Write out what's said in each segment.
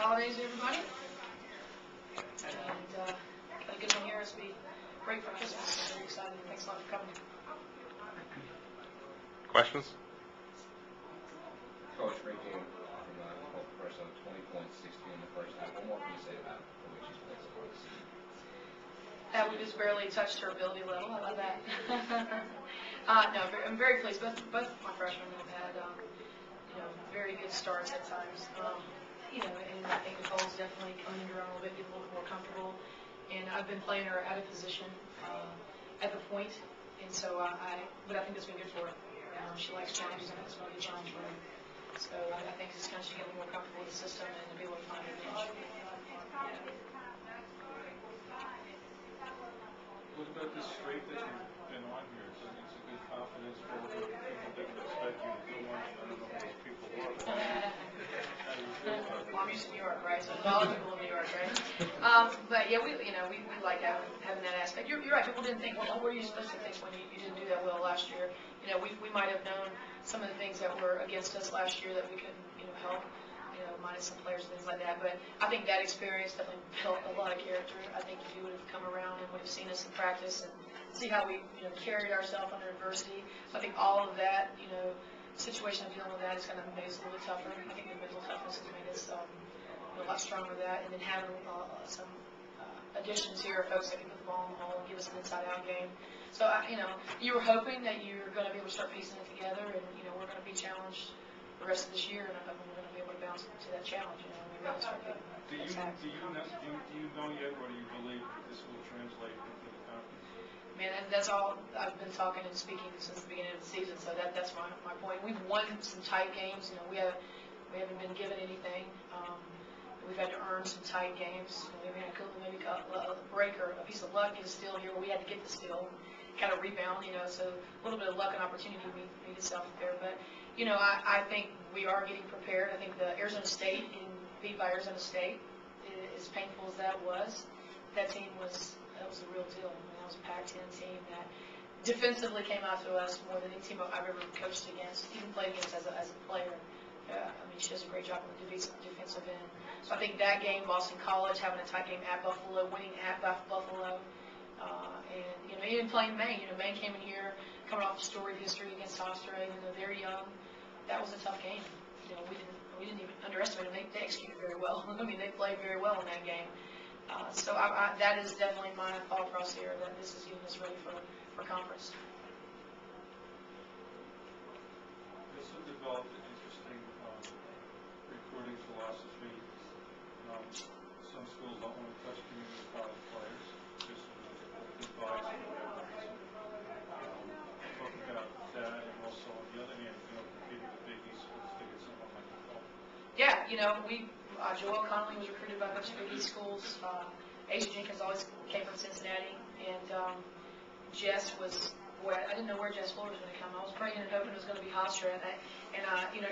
holidays, everybody. And got a good one here as we break for Christmas. So very excited. Thanks a lot for coming. Questions? Coach, great game from Hofstra, 20 points, 60 in the first half. What more can you say about the way she's played so far this season? We just barely touched her ability level. I love that. No, I'm very pleased. Both my freshmen have had very good starts at times. And I think Nicole's definitely coming around a little bit, getting a little more comfortable. And I've been playing her out of position at the point, and so but I think that's been good for her. She likes challenges, and it's going to be a challenge for her. So I think it's kind of she's getting more comfortable with the system and to be able to find her bench. What about this streak that you've been on here? It's a good confidence for people didn't expect you to do one. I don't know who those people were. Well, I'm used to New York, right? So a lot of people in New York, right? But yeah, we like having that aspect. You're right. People didn't think, well, what were you supposed to think when you didn't do that well last year? We might have known some of the things that were against us last year that we couldn't, help. Minus some players and things like that. But I think that experience definitely built a lot of character. I think if you would have come around and would have seen us in practice and see how we, carried ourselves under adversity. So I think all of that, situation of dealing with that is kind of made us a little bit tougher. I think the mental toughness has made us a lot stronger with that. And then having some additions here, folks that can put the ball in the hole and give us an inside-out game. So, you were hoping that you were going to be able to start piecing it together, and, we're going to be challenged the rest of this year, and I think we're going to be able to bounce to that challenge. We really start getting do you know yet, or do you believe that this will translate into the conference? Man, that's all I've been talking and speaking since the beginning of the season. So that's my point. We've won some tight games. We haven't been given anything. We've had to earn some tight games. Maybe a break or a piece of luck, get a steal here. We had to get the steal, kind of rebound. So a little bit of luck and opportunity made itself there. But I think we are getting prepared. I think the Arizona State getting beat by Arizona State, as painful as that was, that was a real deal. That was a Pac-10 team that defensively came out to us more than any team I've ever coached against, even played against as a player. She does a great job on the defensive end. So I think that game, Boston College, having a tight game at Buffalo, winning at Buffalo, and even playing Maine. Maine came in here coming off a storied history against Hofstra, even though they're young. That was a tough game. We didn't even underestimate them. They executed very well. They played very well in that game. So that is definitely my thought process here, that this is getting us ready for conference. This has developed an interesting recruiting philosophy. Some schools don't want to touch community college players, just advice or whatever reason. Talk about that, and also on the other hand, competing with Big East schools to get someone like Nicole. Yeah, Joel Connolly was recruited by a bunch of Big East schools. Asia Jenkins always came from Cincinnati, and Jess was. Boy, I didn't know where Jess Fuller was going to come. I was praying and hoping it was going to be Hofstra, and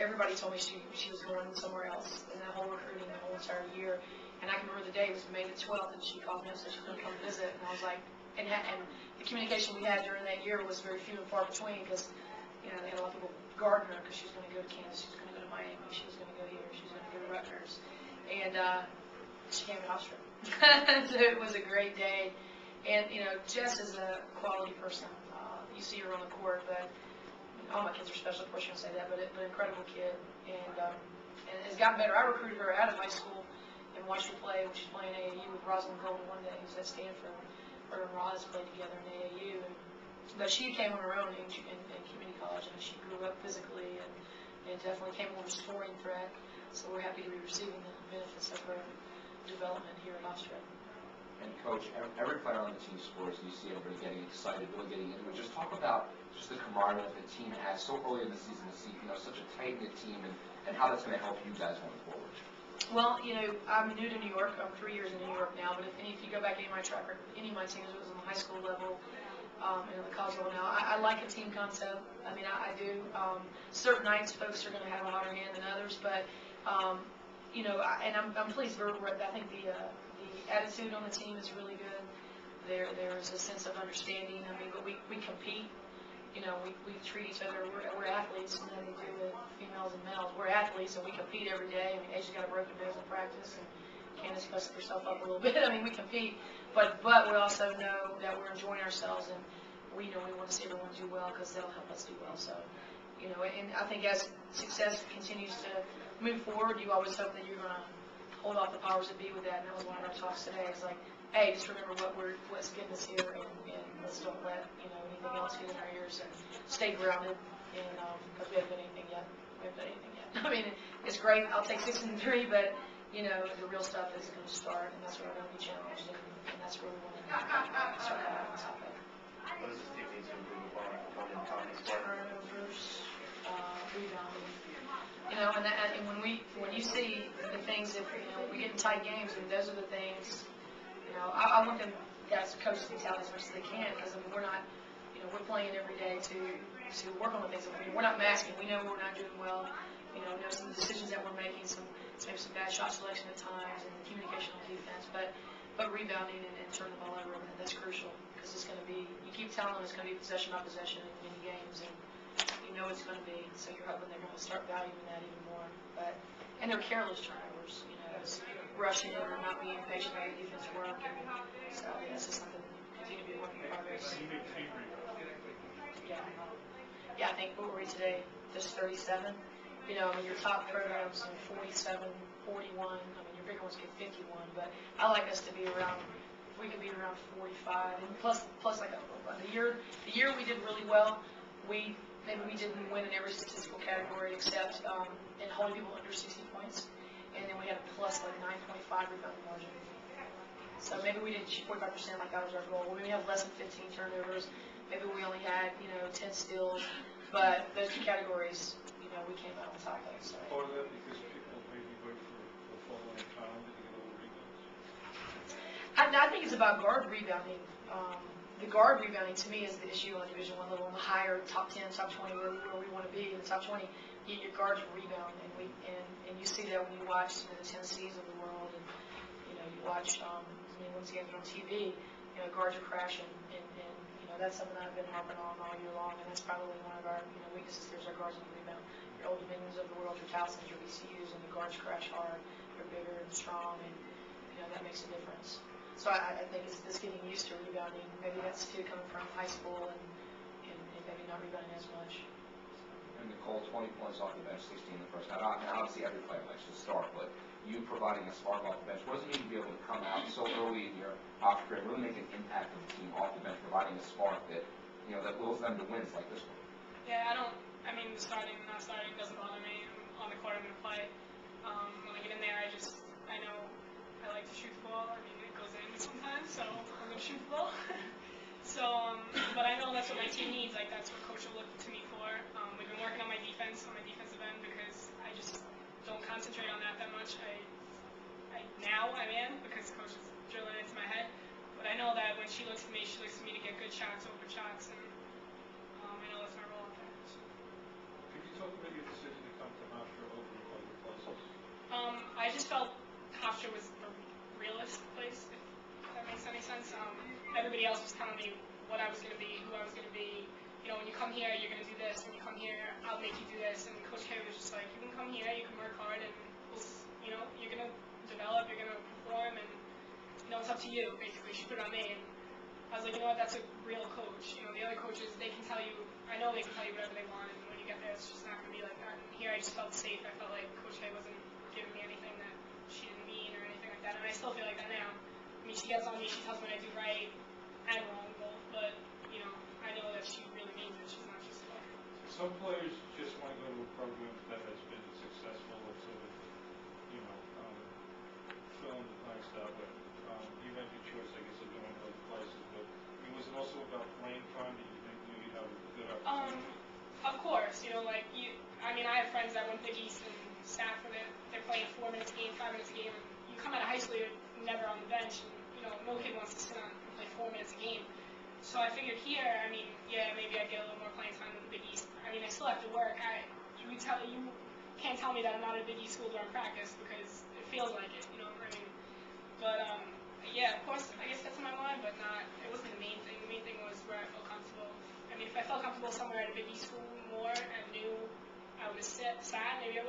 everybody told me she was going somewhere else in that whole recruiting the whole entire year. And I can remember the day, it was May the 12th, and she called me and said she was going to come visit. And I was like, and the communication we had during that year was very few and far between, because they had a lot of people guarding her because she was going to go to Kansas, she was going to go to Miami, she was going to go here, she was going to go to Rutgers, and she came to Hofstra. So it was a great day. And Jess is a quality person. You see her on the court, but all my kids are special. Of course, you're gonna say that, but incredible kid, and has gotten better. I recruited her out of high school and watched her play when she's playing AAU with Rosalind Golden one day. Who's at Stanford. Her and Roz played together in AAU, but she came on her own in community college, and she grew up physically and definitely came more of a scoring threat. So we're happy to be receiving the benefits of her development here at Hofstra. And Coach, every player on the team scores, and you see everybody getting excited, really getting into it. Just talk about just the camaraderie that the team has so early in the season to see, such a tight-knit team, and how that's going to help you guys going forward. Well, I'm new to New York. I'm 3 years in New York now, but if you go back any of my track record, any of my teams, it was on the high school level, and at the college level now. I like a team concept. I do. Certain nights, folks are going to have a hotter hand than others, but and I'm pleased. I think the attitude on the team is really good. There is a sense of understanding. But we compete, we treat each other, we're athletes, and then we do with females and males. We're athletes, and we compete every day. I mean, Asia's got a broken nose in practice, and Candace busted herself up a little bit. I mean, we compete, but we also know that we're enjoying ourselves, and we want to see everyone do well because that'll help us do well. So, and I think as success continues to move forward, you always hope that you're going to hold off the powers that be with that. And that was one of our talks today. It's like, hey, just remember what's getting us here, and let's don't let anything else get in our ears, and stay grounded. And because we haven't done anything yet. I mean, it's great. I'll take 6-3, but the real stuff is going to start, and that's where we're going to be challenged, and that's where we want to start having on top of. What does this team need to improve upon in Tommy's part? Turnovers, rebounding. And when you see the things that we get in tight games, and those are the things. I want them guys, coaches, to tell as much as they can, because we're not, we're playing every day to work on the things that we're not masking. We know we're not doing well. We know some decisions that we're making, maybe some bad shot selection at times, and communication on defense, but rebounding and turning the ball over, that's crucial, because it's going to be, you keep telling them it's going to be possession by possession in many games, and it's going to be, so you're hoping they're going to start valuing that even more. And they're careless turnovers, it's rushing it or not being patient about the defense work, and so this is something that continue to be a work in progress. Yeah, I think what were we today? Just 37. Your top programs in 47, 41. I mean, your bigger ones get 51, but I like us to be around. If we could be around 45, and plus like the year we did really well. Maybe we didn't win in every statistical category except in holding people under 60 points, and then we had a plus like 9.5 rebound margin. So maybe we didn't shoot 45% like that was our goal. Maybe we have less than 15 turnovers. Maybe we only had 10 steals, but those two categories, we came out on top of. So. Part of that because people maybe wait for full length time to get over rebounds. I think it's about guard rebounding. The guard rebounding to me is the issue on Division I level. On the higher top 10, top 20, where we want to be in the top 20, your guards rebound, and you see that when you watch the Tennessees of the world, and you watch once games on TV, guards are crashing, and that's something I've been harping on all year long, and that's probably one of our weaknesses. There's our guards on the rebound. Your Old Dominions of the world, your Towsons, your VCUs, and the guards crash hard. They're bigger and strong, and that makes a difference. So I think it's getting used to rebounding. Maybe that's too coming from high school and maybe not rebounding as much. And Nicole, 20 points off the bench, 16 in the first half. Now, obviously every player likes to start, but you providing a spark off the bench, what does it mean to be able to come out so early in your Hofstra and really make an impact on the team off the bench, providing a spark that that wills them to wins like this one? Yeah, the starting and not starting doesn't bother me. I'm on the court, I'm going to play. When I get in there, I know I like to shoot the ball. I mean, it goes in sometimes, so I'm going to shoot the ball. But I know that's what my team needs. Like, that's what Coach will look to me for. We've been working on my defensive end, because I just don't concentrate on that much. Now I am, because Coach is drilling into my head. But I know that when she looks at me to get good shots, open shots, and I know that's my role out there. So. Could you talk about your decision to come to Hofstra over other places? I just felt Hofstra was the realest place, if that makes any sense. Everybody else was telling me what I was going to be, who I was going to be. When you come here, you're going to do this. When you come here, I'll make you do this. And Coach K was just like, you can come here, you can work hard, and you're going to develop, you're going to perform, and it's up to you. Basically, she put it on me, and I was like, that's a real coach. The other coaches, they can tell you. I know they can tell you whatever they want, and when you get there, it's just not going to be like that. And here, I just felt safe. I felt like Coach K wasn't giving me anything that she didn't mean or anything like that, and I still feel like that now. I mean, she gets on me, she tells me what I do right and wrong, but I know that she really means it. She's not just like. Some players just want to go to a program that has been successful and sort of, fill in the blanks that way. You made your choice, I guess, of going to other places, but was it also about playing time that you think you have a good opportunity? Of course, I have friends that went Big East and Stafford. They're playing 4 minutes a game, 5 minutes a game. And you come out of high school, you're never on the bench, and no kid wants to sit on and play 4 minutes a game. So I figured here, maybe I'd get a little more playing time than the Big East. I still have to work. You can't tell me that I'm not at a Big East school during practice because it feels like it, But yeah, of course, I guess that's in my mind, but not. It wasn't the main thing. The main thing was where I felt comfortable in mean, if I felt comfortable somewhere at a Big East school more and knew I would have sat, maybe I would